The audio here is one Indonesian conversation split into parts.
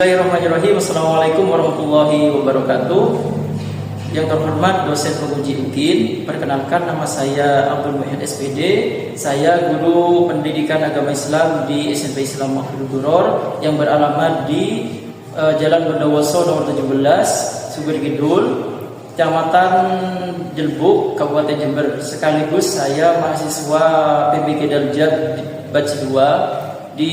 Bismillahirrahmanirrahim. Assalamualaikum warahmatullahi wabarakatuh. Yang terhormat dosen penguji UKIN, perkenalkan nama saya Abdul Muhyiddin SPD. Saya guru pendidikan agama Islam di SMP Islam Makhlul Duror yang beralamat di Jalan Bondowoso nomor 17, Sugur Kidul, Kecamatan Jelbuk, Kabupaten Jember. Sekaligus saya mahasiswa PBG Darjat Batch 2 di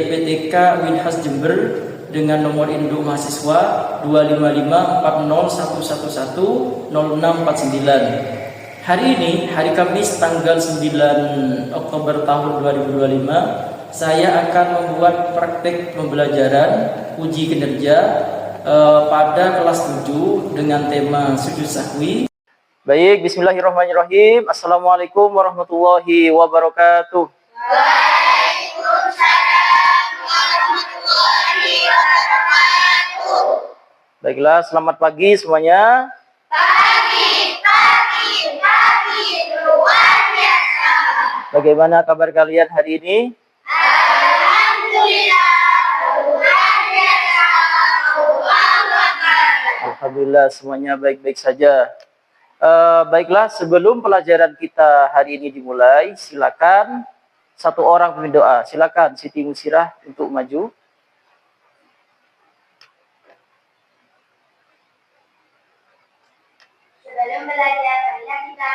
LPTK Winhas Jember dengan nomor induk mahasiswa 25540110649. Hari ini, hari Kamis tanggal 9 Oktober tahun 2025, saya akan membuat praktek pembelajaran uji kinerja pada kelas 7 dengan tema sujud sahwi. Baik, bismillahirrahmanirrahim. Assalamualaikum warahmatullahi wabarakatuh. Baiklah, selamat pagi semuanya. Pagi, luar biasa. Bagaimana kabar kalian hari ini? Alhamdulillah, luar biasa. Alhamdulillah, semuanya baik-baik saja. Baiklah, sebelum pelajaran kita hari ini dimulai, silakan satu orang pemimpin doa. Silakan Siti Musirah untuk maju. Sebelum belajar, marilah kita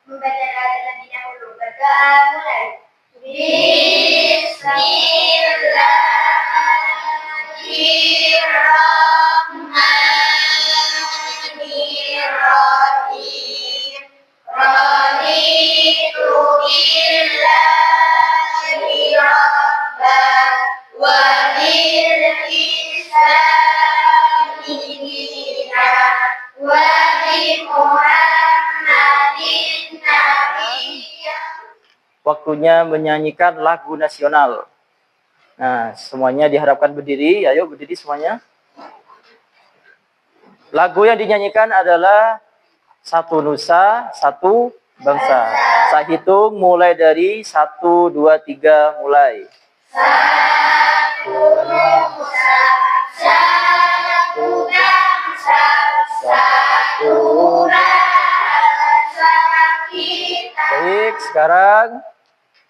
membaca terlebih dahulu. Berdoa mulai. Bismillahirrahmanirrahim. Raditu billahi rabban wa bil islami dinan wa bi Muhammadin nabiyya. Waktunya menyanyikan lagu nasional. Nah, semuanya diharapkan berdiri. Ayo berdiri semuanya. Lagu yang dinyanyikan adalah Satu Nusa, Satu Bangsa. Saya hitung mulai dari 1, 2, 3, mulai. Satu Nusa, satu bangsa, satu rasa kita. Baik, sekarang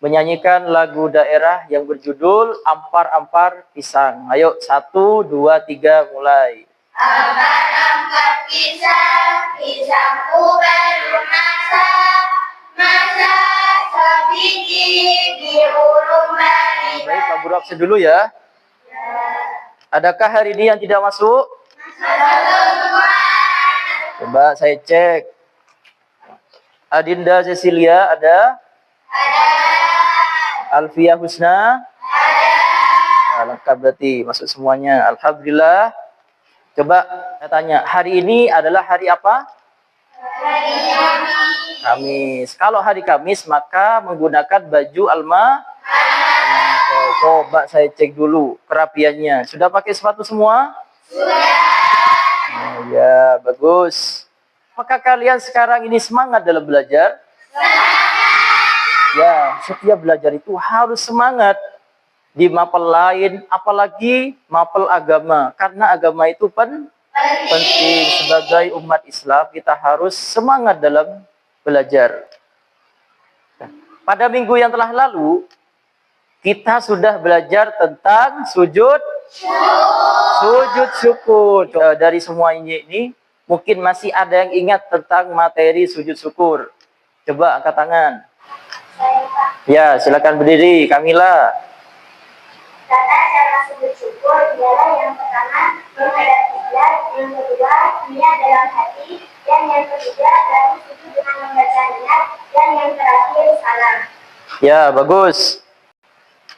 menyanyikan lagu daerah yang berjudul Ampar-Ampar Pisang. Ayo, 1, 2, 3, mulai. Ampar-ampar pisang, pisangku baru masak, masak sebiji di ulung bari. Baik, Pak Guru absen dulu ya. Adakah hari ini yang tidak masuk? Coba saya cek. Adinda Cecilia ada? Alfia Husna? Lengkap berarti, masuk semuanya. Alhamdulillah. Coba saya tanya, hari ini adalah hari apa? Kamis. Kalau hari Kamis, maka menggunakan baju alma. Coba saya cek dulu kerapiannya. Sudah pakai sepatu semua? Sudah. Ya, bagus. Apakah kalian sekarang ini semangat dalam belajar? Ya, setiap belajar itu harus semangat. Di mapel lain, apalagi mapel agama. Karena agama itu penting. Sebagai umat Islam, kita harus semangat dalam belajar. Pada minggu yang telah lalu, kita sudah belajar tentang sujud syukur. Dari semua ini, mungkin masih ada yang ingat tentang materi sujud syukur. Coba angkat tangan. Ya, silakan berdiri, Kamila. Tata cara sujud syukur ialah yang pertama menghadap kiblat, yang kedua niat dalam hati, dan yang ketiga lalu sujud dengan membaca niat, dan yang terakhir salam. Ya, bagus.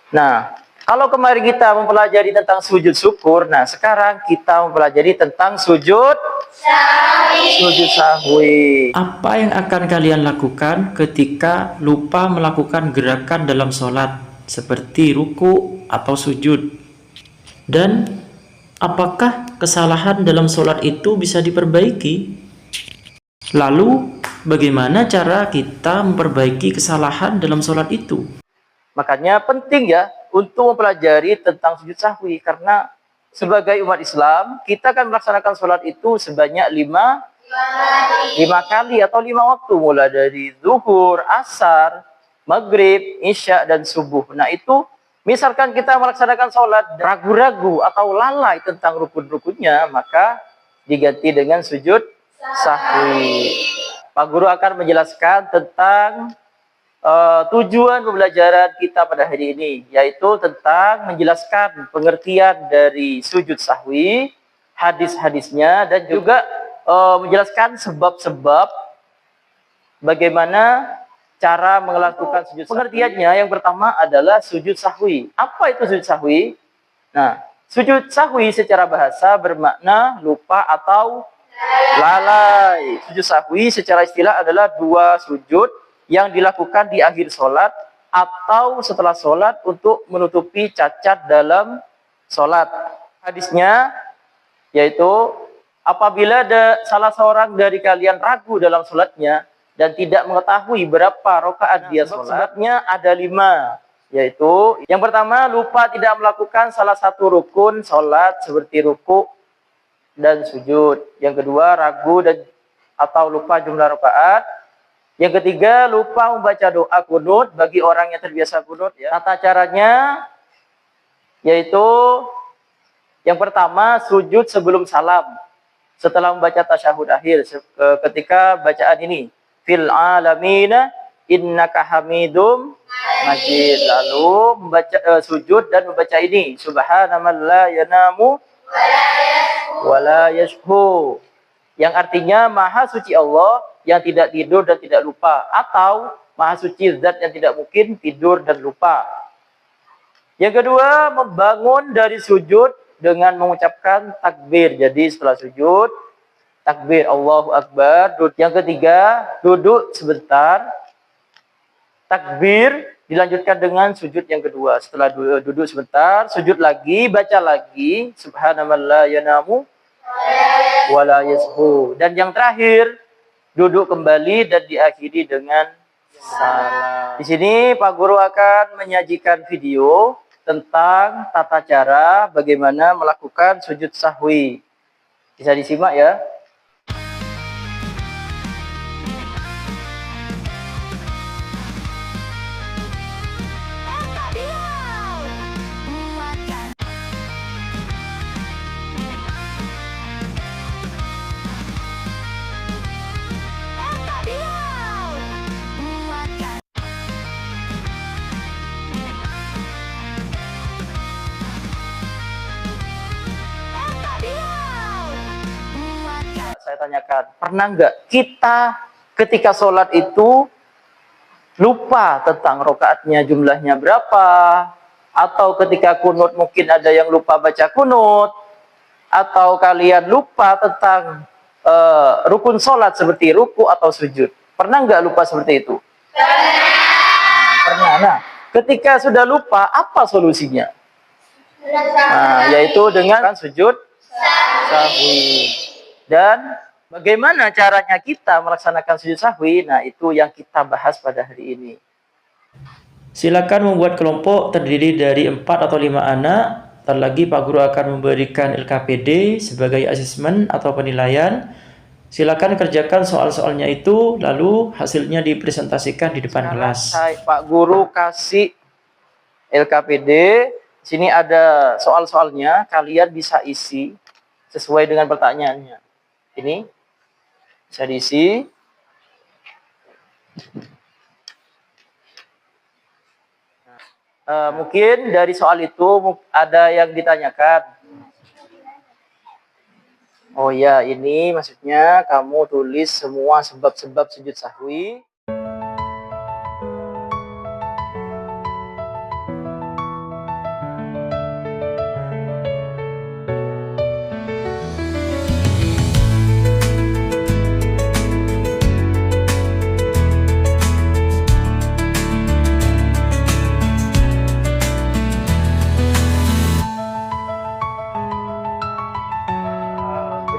Nah, kalau kemarin kita mempelajari tentang sujud syukur, nah sekarang kita mempelajari tentang sujud sahwi. Apa yang akan kalian lakukan ketika lupa melakukan gerakan dalam sholat? Seperti ruku atau sujud. Dan apakah kesalahan dalam sholat itu bisa diperbaiki? Lalu bagaimana cara kita memperbaiki kesalahan dalam sholat itu? Makanya penting ya untuk mempelajari tentang sujud sahwi, karena sebagai umat Islam, kita kan melaksanakan sholat itu sebanyak lima kali atau 5 waktu, mulai dari zuhur, asar, maghrib, isya, dan subuh. Nah itu, misalkan kita melaksanakan sholat ragu-ragu atau lalai tentang rukun-rukunnya, maka diganti dengan sujud sahwi. Pak Guru akan menjelaskan tentang tujuan pembelajaran kita pada hari ini, yaitu tentang menjelaskan pengertian dari sujud sahwi, hadis-hadisnya, dan juga menjelaskan sebab-sebab bagaimana cara melakukan sujud sahwi. Pengertiannya yang pertama adalah sujud sahwi. Apa itu sujud sahwi? Nah, sujud sahwi secara bahasa bermakna lupa atau lalai. Sujud sahwi secara istilah adalah 2 sujud yang dilakukan di akhir sholat atau setelah sholat untuk menutupi cacat dalam sholat. Hadisnya yaitu apabila ada salah seorang dari kalian ragu dalam sholatnya dan tidak mengetahui berapa rakaat dia sholat, sebabnya ada 5, yaitu yang pertama lupa tidak melakukan salah satu rukun sholat seperti ruku dan sujud. Yang kedua ragu dan atau lupa jumlah rakaat. Yang ketiga, lupa membaca doa kunut bagi orang yang terbiasa kunut. Ya. Tata caranya yaitu yang pertama, sujud sebelum salam. Setelah membaca tasyahud akhir, ketika bacaan ini, fil alamina innaka hamidum majid. Lalu membaca sujud dan membaca ini, subhanaman la yanamu wala yashhu. Yang artinya maha suci Allah yang tidak tidur dan tidak lupa, atau maha suci zat yang tidak mungkin tidur dan lupa. Yang kedua, membangun dari sujud dengan mengucapkan takbir. Jadi setelah sujud, takbir Allahu Akbar. Yang ketiga, duduk sebentar, takbir, dilanjutkan dengan sujud yang kedua. Setelah duduk sebentar, sujud lagi, baca lagi, subhanaman la yanamu wala yashu. Dan yang terakhir, duduk kembali dan diakhiri dengan salam. Di sini Pak Guru akan menyajikan video tentang tata cara bagaimana melakukan sujud sahwi. Bisa disimak ya. Saya tanyakan, pernah nggak kita ketika sholat itu lupa tentang rokaatnya jumlahnya berapa? Atau ketika kunut mungkin ada yang lupa baca kunut? Atau kalian lupa tentang rukun sholat seperti ruku atau sujud? Pernah nggak lupa seperti itu? Pernah. Nah, ketika sudah lupa, apa solusinya? Nah, yaitu dengan sujud sahwi. Dan bagaimana caranya kita melaksanakan sujud sahwi? Nah, itu yang kita bahas pada hari ini. Silakan membuat kelompok terdiri dari 4 atau 5 anak. Ntar lagi Pak Guru akan memberikan LKPD sebagai asesmen atau penilaian. Silakan kerjakan soal-soalnya itu, lalu hasilnya dipresentasikan di depan kelas. Pak Guru kasih LKPD. Sini ada soal-soalnya, kalian bisa isi sesuai dengan pertanyaannya. Ini bisa diisi. Mungkin dari soal itu ada yang ditanyakan. Oh ya, ini maksudnya kamu tulis semua sebab-sebab sujud sahwi.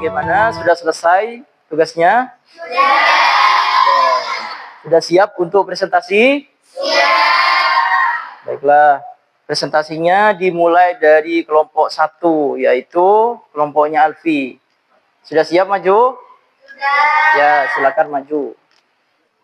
Bagaimana? Sudah selesai tugasnya? Sudah siap untuk presentasi? Baiklah. Presentasinya dimulai dari kelompok 1, yaitu kelompoknya Alfi. Sudah siap maju? Sudah. Ya, silakan maju.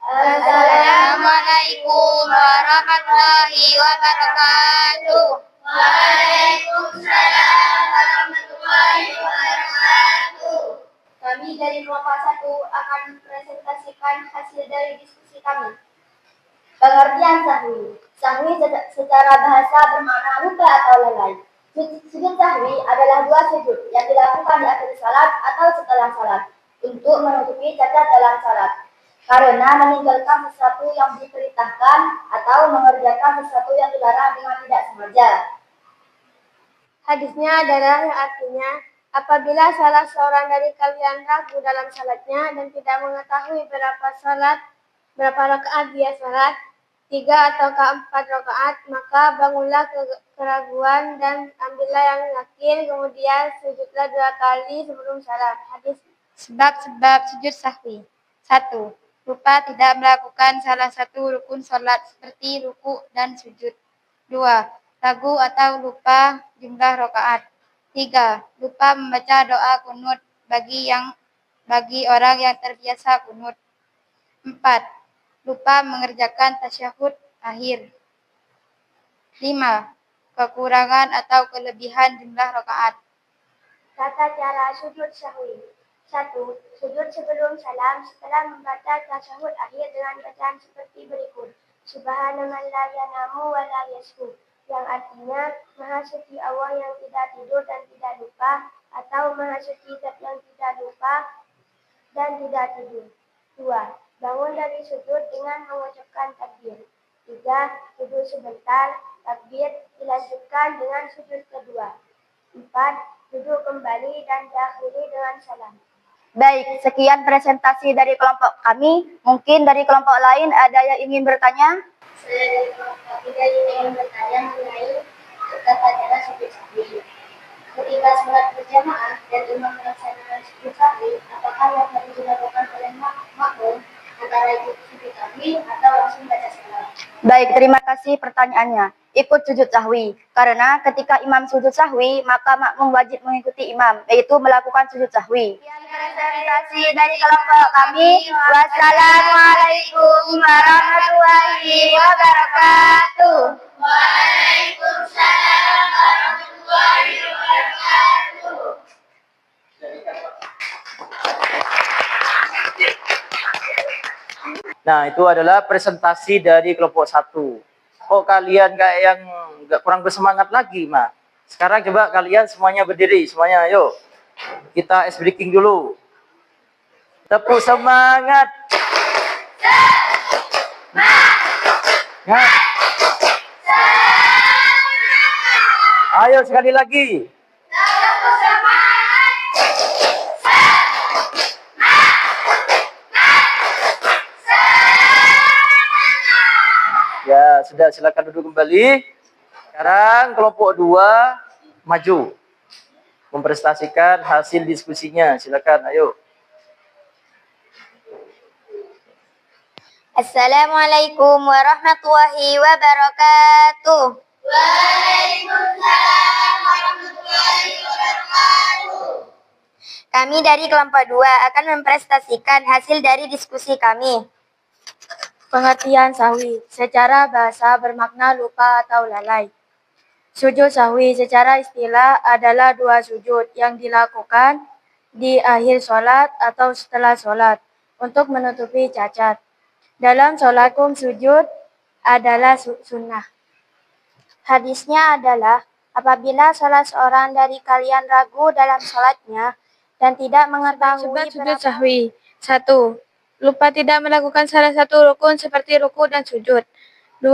Assalamualaikum warahmatullahi wabarakatuh. Waalaikumsalam warahmatullahi wabarakatuh. Kami dari kelompok 1 akan presentasikan hasil dari diskusi kami. Pengertian sahwi. Sahwi secara bahasa bermakna lupa atau lalai. Sujud sahwi adalah dua sujud yang dilakukan di akhir salat atau setelah salat untuk menutupi cacat dalam salat, karena meninggalkan sesuatu yang diperintahkan atau mengerjakan sesuatu yang dilarang dengan tidak sengaja. Hadisnya adalah yang artinya, apabila salah seorang dari kalian ragu dalam salatnya dan tidak mengetahui berapa rakaat dia salat, 3 atau 4 rakaat, maka bangunlah keraguan dan ambillah yang yakin, kemudian sujudlah 2 kali sebelum salam. Hadis. Sebab-sebab sujud sahwi. 1. Lupa tidak melakukan salah satu rukun salat seperti ruku dan sujud. 2. Ragu atau lupa jumlah rakaat. 3. Lupa membaca doa kunut bagi orang yang terbiasa kunut. 4. Lupa mengerjakan tasyahud akhir. 5. Kekurangan atau kelebihan jumlah rakaat. Tata cara sujud sahwi. 1. Sujud sebelum salam setelah membaca tasyahud akhir dengan bacaan seperti berikut. Subhanaman la yanamu wa la yasku. Yang artinya, Maha Suci Allah yang tidak tidur dan tidak lupa, atau Maha Suci Zat yang tidak lupa dan tidak tidur. 2. Bangun dari sujud dengan mengucapkan takbir. 3. Sujud sebentar, takbir dilanjutkan dengan sujud kedua. 4. Duduk kembali dan diakhiri dengan salam. Baik, sekian presentasi dari kelompok kami. Mungkin dari kelompok lain ada yang ingin bertanya? Saya dari kelompok kami ingin bertanya mengenai tata cara sujud sahwi. Ketika sholat berjamaah dan imam melaksanakan sujud sahwi, apakah yang harus dilakukan oleh makmum antara ikut sujud sahwi atau langsung baca salam? Baik, terima kasih pertanyaannya. Ikut sujud sahwi, karena ketika imam sujud sahwi, maka makmum wajib mengikuti imam, yaitu melakukan sujud sahwi. Sekian presentasi dari kelompok kami. Wassalamualaikum warahmatullahi wabarakatuh. Waalaikumsalam warahmatullahi wabarakatuh. Nah, itu adalah presentasi dari kelompok 1. Kok kalian kayak yang kurang bersemangat lagi, Ma? Sekarang coba kalian semuanya berdiri, semuanya, ayo. Kita ice breaking dulu. Tepuk semangat. Semangat. Ayo sekali lagi. Ya, sudah, silakan duduk kembali. Sekarang kelompok 2 maju. Mempresentasikan hasil diskusinya. Silakan, ayo. Assalamualaikum warahmatullahi wabarakatuh. Waalaikumsalam warahmatullahi wabarakatuh. Kami dari kelompok 2 akan mempresentasikan hasil dari diskusi kami. Pengertian sahwi secara bahasa bermakna lupa atau lalai. Sujud sahwi secara istilah adalah 2 sujud yang dilakukan di akhir sholat atau setelah sholat untuk menutupi cacat. Dalam sholat sujud adalah sunnah. Hadisnya adalah, apabila salah seorang dari kalian ragu dalam sholatnya dan tidak mengetahui sebab sujud sahwi. 1. Lupa tidak melakukan salah satu rukun seperti ruku dan sujud. 2.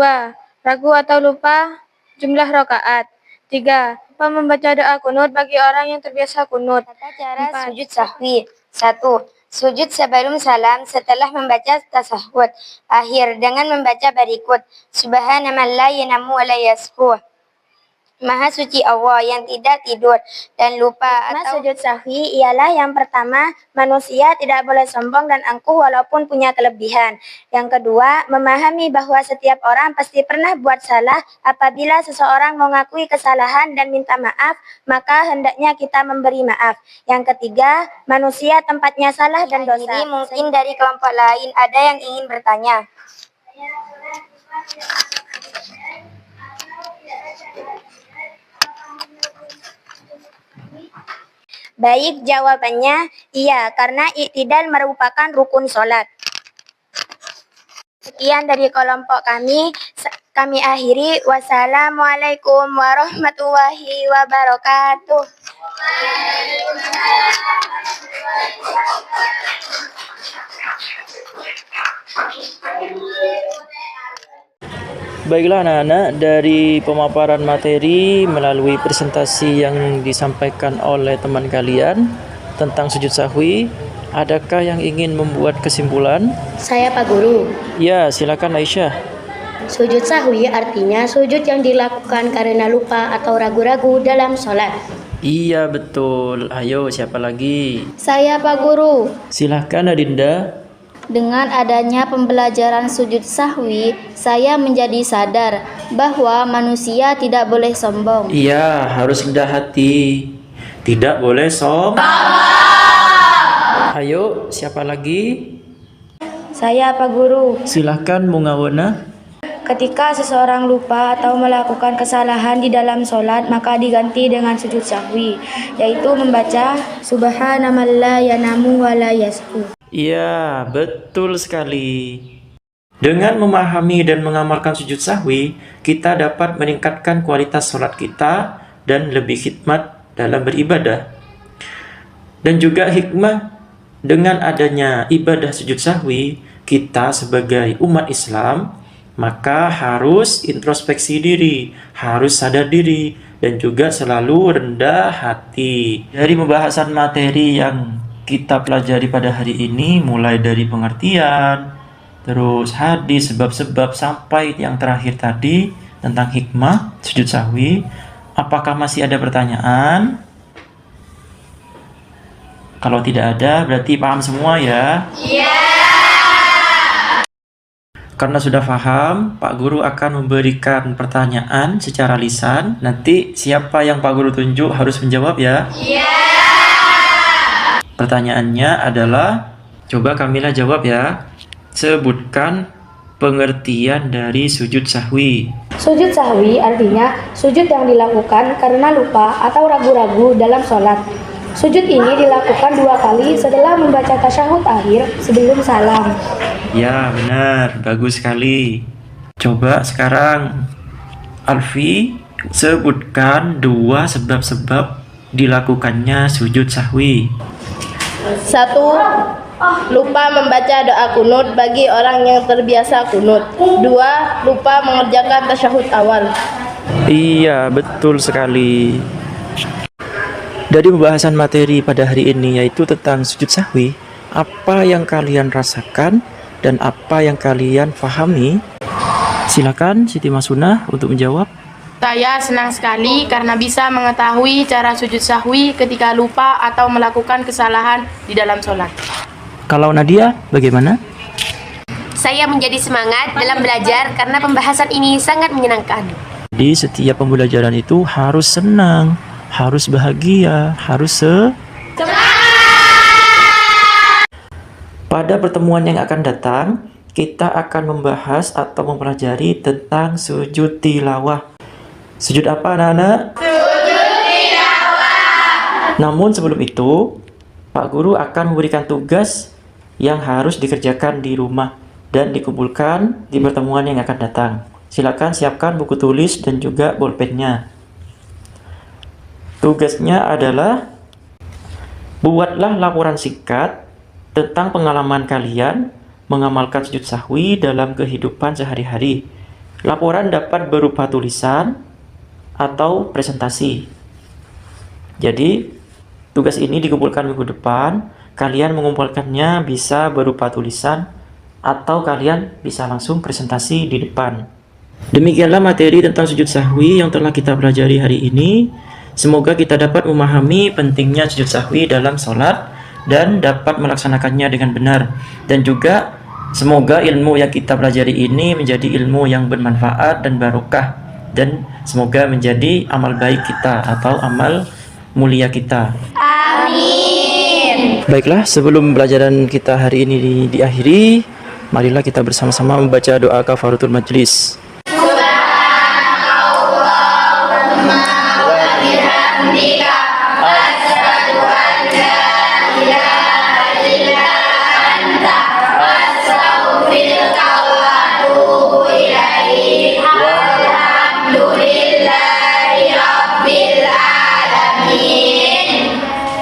Ragu atau lupa jumlah rakaat. 3. Lupa membaca doa kunut bagi orang yang terbiasa kunut. Tata cara sujud sahwi. 1. Sujud sebelum salam setelah membaca tasyahud akhir dengan membaca berikut. Subhanaman la yanamu wa la yashu. Maha suci Allah yang tidak tidur dan lupa atau sujud sahwi ialah yang pertama, manusia tidak boleh sombong dan angkuh walaupun punya kelebihan. Yang kedua, memahami bahwa setiap orang pasti pernah buat salah. Apabila seseorang mengakui kesalahan dan minta maaf, maka hendaknya kita memberi maaf. Yang ketiga, manusia tempatnya salah dan dosa. Jadi mungkin dari kelompok lain ada yang ingin bertanya. Baik, jawabannya iya, karena i'tidal merupakan rukun sholat. Sekian dari kelompok kami akhiri. Wassalamualaikum warahmatullahi wabarakatuh. Baiklah anak-anak, dari pemaparan materi melalui presentasi yang disampaikan oleh teman kalian tentang sujud sahwi, adakah yang ingin membuat kesimpulan? Saya Pak Guru. Ya, silakan Aisyah. Sujud sahwi artinya sujud yang dilakukan karena lupa atau ragu-ragu dalam sholat. Iya, betul. Ayo, siapa lagi? Saya Pak Guru. Silakan Adinda. Dengan adanya pembelajaran sujud sahwi, saya menjadi sadar bahwa manusia tidak boleh sombong. Iya, harus rendah hati. Tidak boleh sombong. Ayo, siapa lagi? Saya Pak Guru. Silakan Mungawana. Ketika seseorang lupa atau melakukan kesalahan di dalam sholat, maka diganti dengan sujud sahwi, yaitu membaca Subhana man la yanamu wa la yashu. Iya, betul sekali. Dengan memahami dan mengamalkan sujud sahwi, kita dapat meningkatkan kualitas sholat kita dan lebih khidmat dalam beribadah. Dan juga hikmah dengan adanya ibadah sujud sahwi, kita sebagai umat Islam maka harus introspeksi diri, harus sadar diri, dan juga selalu rendah hati. Dari pembahasan materi yang kita pelajari pada hari ini, mulai dari pengertian, terus hadis, sebab-sebab, sampai yang terakhir tadi tentang hikmah sujud sahwi. Apakah masih ada pertanyaan? Kalau tidak ada, berarti paham semua ya? Iya. Karena sudah paham, Pak Guru akan memberikan pertanyaan secara lisan. Nanti siapa yang Pak Guru tunjuk harus menjawab ya? Iya. Pertanyaannya adalah, coba Kamila jawab ya. Sebutkan pengertian dari sujud sahwi. Sujud sahwi artinya sujud yang dilakukan karena lupa atau ragu-ragu dalam sholat. Sujud ini dilakukan 2 kali setelah membaca tasyahud akhir sebelum salam. Ya, benar. Bagus sekali. Coba sekarang Alfi sebutkan 2 sebab-sebab dilakukannya sujud sahwi. 1. Lupa membaca doa kunut bagi orang yang terbiasa kunut. 2. Lupa mengerjakan tasyahud awal. Iya, betul sekali. Dari pembahasan materi pada hari ini, yaitu tentang sujud sahwi, apa yang kalian rasakan dan apa yang kalian pahami? Silakan Siti Masunah untuk menjawab. Saya senang sekali karena bisa mengetahui cara sujud sahwi ketika lupa atau melakukan kesalahan di dalam sholat. Kalau Nadia, bagaimana? Saya menjadi semangat dalam belajar karena pembahasan ini sangat menyenangkan. Jadi setiap pembelajaran itu harus senang, harus bahagia, harus Pada pertemuan yang akan datang, kita akan membahas atau mempelajari tentang sujud tilawah. Sujud apa anak-anak? Sujud tilawah. Namun sebelum itu, Pak Guru akan memberikan tugas yang harus dikerjakan di rumah dan dikumpulkan di pertemuan yang akan datang. Silakan siapkan buku tulis dan juga bolpennya. Tugasnya adalah buatlah laporan singkat tentang pengalaman kalian mengamalkan sujud sahwi dalam kehidupan sehari-hari. Laporan dapat berupa tulisan atau presentasi. Jadi, tugas ini dikumpulkan minggu depan. Kalian mengumpulkannya bisa berupa tulisan atau kalian bisa langsung presentasi di depan. Demikianlah materi tentang sujud sahwi yang telah kita pelajari hari ini. Semoga kita dapat memahami pentingnya sujud sahwi dalam sholat dan dapat melaksanakannya dengan benar. Dan juga semoga ilmu yang kita pelajari ini menjadi ilmu yang bermanfaat dan barokah. Dan semoga menjadi amal baik kita atau amal mulia kita. Amin. Baiklah, sebelum pelajaran kita hari ini diakhiri, marilah kita bersama-sama membaca doa kafaratul majlis.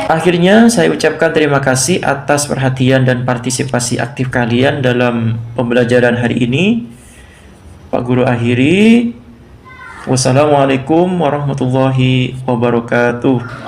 Akhirnya saya ucapkan terima kasih atas perhatian dan partisipasi aktif kalian dalam pembelajaran hari ini. Pak Guru akhiri. Wassalamualaikum warahmatullahi wabarakatuh.